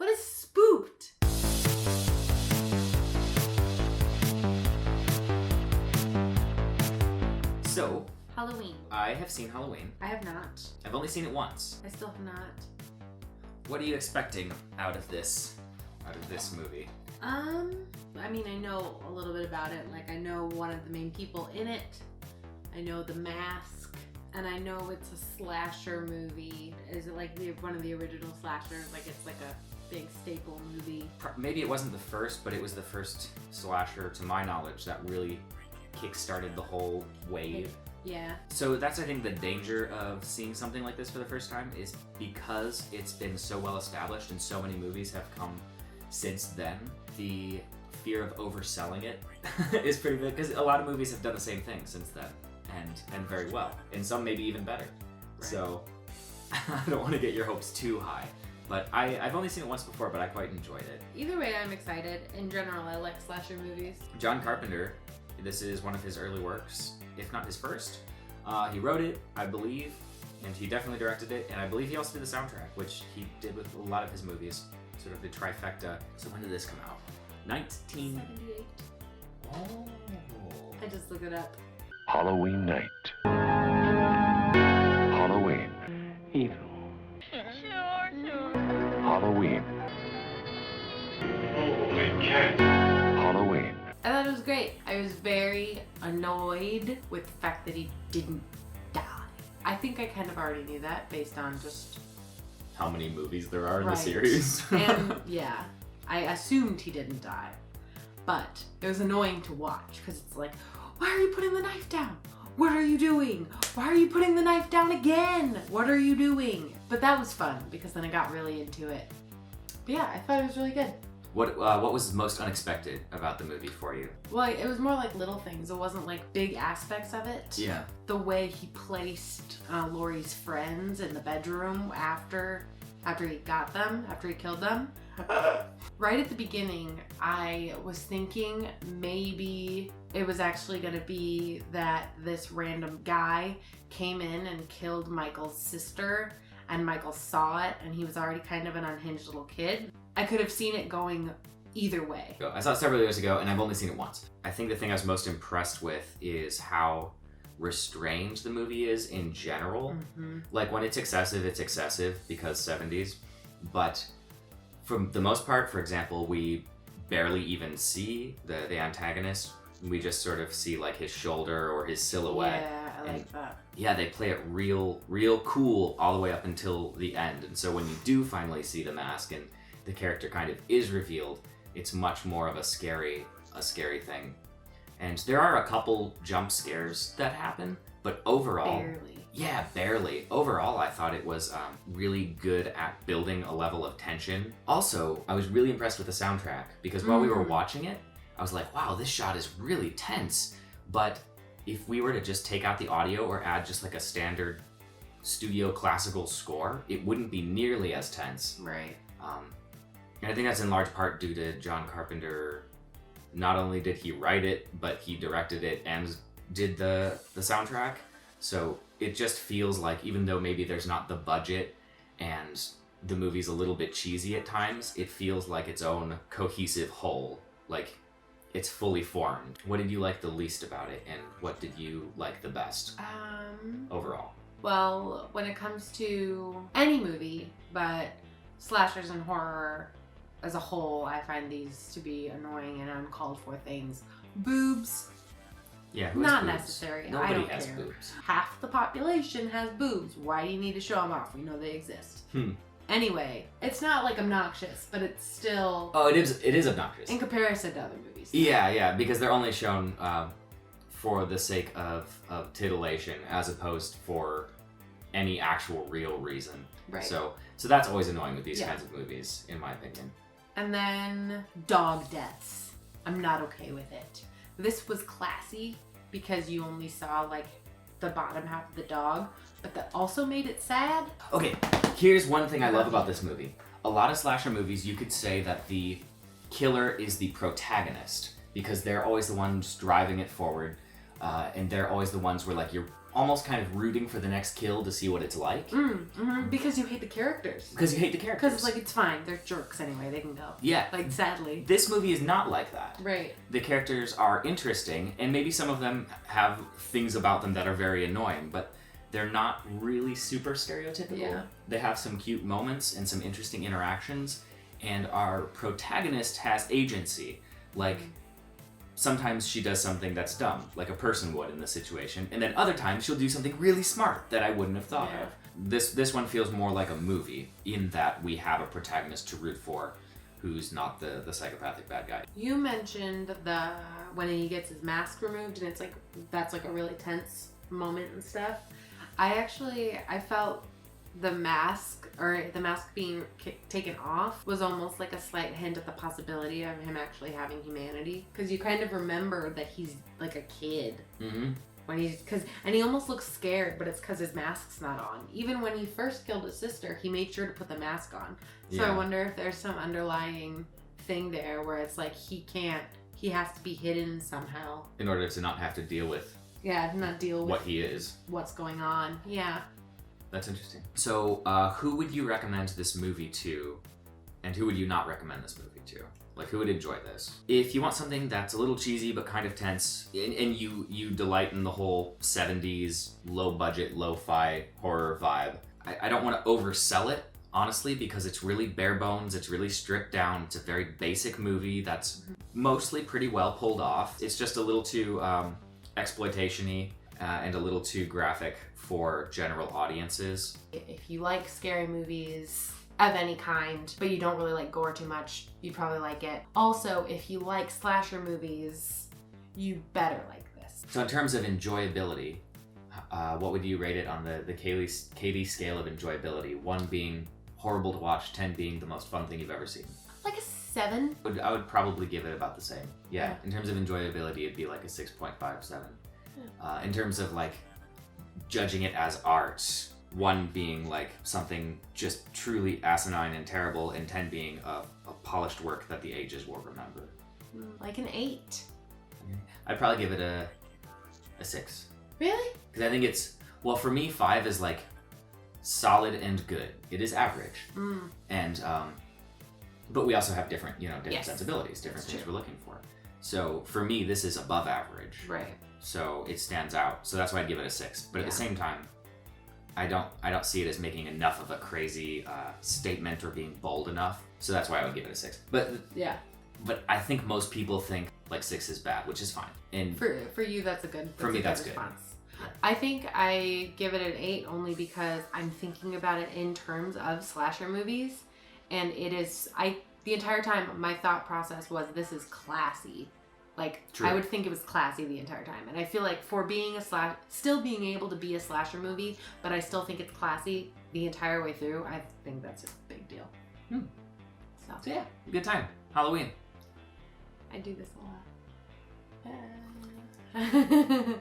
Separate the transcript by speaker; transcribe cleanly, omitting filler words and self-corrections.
Speaker 1: What is spooked?
Speaker 2: So,
Speaker 1: Halloween.
Speaker 2: I have seen Halloween.
Speaker 1: I have not.
Speaker 2: I've only seen it once.
Speaker 1: I still have not.
Speaker 2: What are you expecting out of this movie?
Speaker 1: I mean, I know a little bit about it. Like, I know one of the main people in it. I know the mask. And I know it's a slasher movie. Is it like one of the original slashers? Like, it's like a big staple movie.
Speaker 2: Maybe it wasn't the first, but it was the first slasher, to my knowledge, that really kick-started the whole wave.
Speaker 1: Yeah.
Speaker 2: So that's, I think, the danger of seeing something like this for the first time, is because it's been so well established and so many movies have come since then, the fear of overselling it is pretty big, because a lot of movies have done the same thing since then, and very well, and some maybe even better. Right. So I don't want to get your hopes too high, but I've only seen it once before, but I quite enjoyed it.
Speaker 1: Either way, I'm excited. In general, I like slasher movies.
Speaker 2: John Carpenter, this is one of his early works, if not his first. He wrote it, I believe, and he definitely directed it, and I believe he also did the soundtrack, which he did with a lot of his movies, sort of the trifecta. So when did this come out?
Speaker 1: 78.
Speaker 2: Oh.
Speaker 1: I just looked it up.
Speaker 3: Halloween night. Halloween. Evil. Halloween. Holy cat. Halloween.
Speaker 1: I thought it was great. I was very annoyed with the fact that he didn't die. I think I kind of already knew that based on just
Speaker 2: How many movies there are in
Speaker 1: Right.
Speaker 2: the series.
Speaker 1: and yeah, I assumed he didn't die. But it was annoying to watch because it's like, why are you putting the knife down? What are you doing? Why are you putting the knife down again? What are you doing? But that was fun because then I got really into it. But yeah, I thought it was really good.
Speaker 2: What was most unexpected about the movie for you?
Speaker 1: Well, it was more like little things. It wasn't like big aspects of it.
Speaker 2: Yeah.
Speaker 1: The way he placed Laurie's friends in the bedroom after he got them, after he killed them. Right at the beginning, I was thinking maybe it was actually going to be that this random guy came in and killed Michael's sister, and Michael saw it, and he was already kind of an unhinged little kid. I could have seen it going either way.
Speaker 2: I saw it several years ago, and I've only seen it once. I think the thing I was most impressed with is how restrained the movie is in general.
Speaker 1: Mm-hmm.
Speaker 2: Like, when it's excessive because 70s. But for the most part, for example, we barely even see the antagonist. We just sort of see like his shoulder or his silhouette.
Speaker 1: Yeah, I like that.
Speaker 2: Yeah, they play it real cool all the way up until the end. And so when you do finally see the mask and the character kind of is revealed, it's much more of a scary thing. And there are a couple jump scares that happen, but overall, barely. Overall, I thought it was really good at building a level of tension. Also, I was really impressed with the soundtrack because while we were watching it, I was like, wow, this shot is really tense. But if we were to just take out the audio or add just like a standard studio classical score, it wouldn't be nearly as tense.
Speaker 1: Right.
Speaker 2: And I think that's in large part due to John Carpenter. Not only did he write it, but he directed it and did the soundtrack. So it just feels like, even though maybe there's not the budget and the movie's a little bit cheesy at times, it feels like its own cohesive whole. Like, it's fully formed. What did you like the least about it, and what did you like the best overall?
Speaker 1: Well, when it comes to any movie, but slashers and horror as a whole, I find these to be annoying and uncalled for things. Boobs.
Speaker 2: Yeah, who has
Speaker 1: Not
Speaker 2: boobs?
Speaker 1: necessary.
Speaker 2: Nobody
Speaker 1: I don't
Speaker 2: has
Speaker 1: care.
Speaker 2: boobs.
Speaker 1: Half the population has boobs. Why do you need to show them off? We know they exist. Anyway, it's not like obnoxious, but it's still...
Speaker 2: Oh, it is obnoxious.
Speaker 1: in comparison to other movies.
Speaker 2: Yeah, because they're only shown for the sake of titillation as opposed for any actual real reason.
Speaker 1: Right.
Speaker 2: So that's always annoying with these kinds of movies, in my opinion.
Speaker 1: And then dog deaths. I'm not okay with it. This was classy because you only saw like the bottom half of the dog, but that also made it sad.
Speaker 2: Okay, here's one thing I love about this movie. A lot of slasher movies, you could say that the killer is the protagonist because they're always the ones driving it forward, and they're always the ones where like you're almost kind of rooting for the next kill to see what it's like.
Speaker 1: Because you hate the characters.
Speaker 2: Because you hate the characters.
Speaker 1: Because, like, it's fine. They're jerks anyway. They can go.
Speaker 2: Yeah.
Speaker 1: Like, sadly.
Speaker 2: This movie is not like that.
Speaker 1: Right.
Speaker 2: The characters are interesting, and maybe some of them have things about them that are very annoying, but they're not really super stereotypical.
Speaker 1: Yeah.
Speaker 2: They have some cute moments and some interesting interactions, and our protagonist has agency. Like, sometimes she does something that's dumb, like a person would in this situation, and then other times she'll do something really smart that I wouldn't have thought of. This one feels more like a movie in that we have a protagonist to root for who's not the psychopathic bad guy.
Speaker 1: You mentioned when he gets his mask removed, and it's like, that's like a really tense moment and stuff. I felt the mask being taken off was almost like a slight hint at the possibility of him actually having humanity, because you kind of remember that he's like a kid when and he almost looks scared, but it's because his mask's not on. Even when he first killed his sister, he made sure to put the mask on. So I wonder if there's some underlying thing there where it's like he has to be hidden somehow
Speaker 2: in order to not have to deal with
Speaker 1: not deal with
Speaker 2: what he is,
Speaker 1: what's going on. Yeah.
Speaker 2: That's interesting. So, who would you recommend this movie to, and who would you not recommend this movie to? Like, who would enjoy this? If you want something that's a little cheesy but kind of tense, and you delight in the whole 70s, low-budget, lo-fi horror vibe, I don't want to oversell it, honestly, because it's really bare bones, it's really stripped down, it's a very basic movie that's mostly pretty well pulled off. It's just a little too exploitation-y and a little too graphic for general audiences.
Speaker 1: If you like scary movies of any kind, but you don't really like gore too much, you'd probably like it. Also, if you like slasher movies, you better like this.
Speaker 2: So in terms of enjoyability, what would you rate it on the KD scale of enjoyability? 1 being horrible to watch, 10 being the most fun thing you've ever seen.
Speaker 1: Like a 7.
Speaker 2: I would probably give it about the same. Yeah, in terms of enjoyability, it'd be like a 6.57. In terms of like judging it as art, 1 being like something just truly asinine and terrible, and 10 being a polished work that the ages will remember.
Speaker 1: Like an 8.
Speaker 2: I'd probably give it a 6.
Speaker 1: Really?
Speaker 2: Because I think it's, well, for me, 5 is like solid and good. It is average. And but we also have different sensibilities, different things we're looking for. So for me, this is above average.
Speaker 1: Right.
Speaker 2: So it stands out. So that's why I'd give it a 6. But at the same time, I don't see it as making enough of a crazy statement or being bold enough. So that's why I would give it a 6. But I think most people think like 6 is bad, which is fine. And
Speaker 1: for you, that's a good.
Speaker 2: For me, that's
Speaker 1: response.
Speaker 2: good. Yeah.
Speaker 1: I think I give it an 8 only because I'm thinking about it in terms of slasher movies, and it is. The entire time my thought process was, this is classy. Like, true. I would think it was classy the entire time. And I feel like for being still being able to be a slasher movie, but I still think it's classy the entire way through, I think that's a big deal. So
Speaker 2: yeah, good time. Halloween.
Speaker 1: I do this a lot.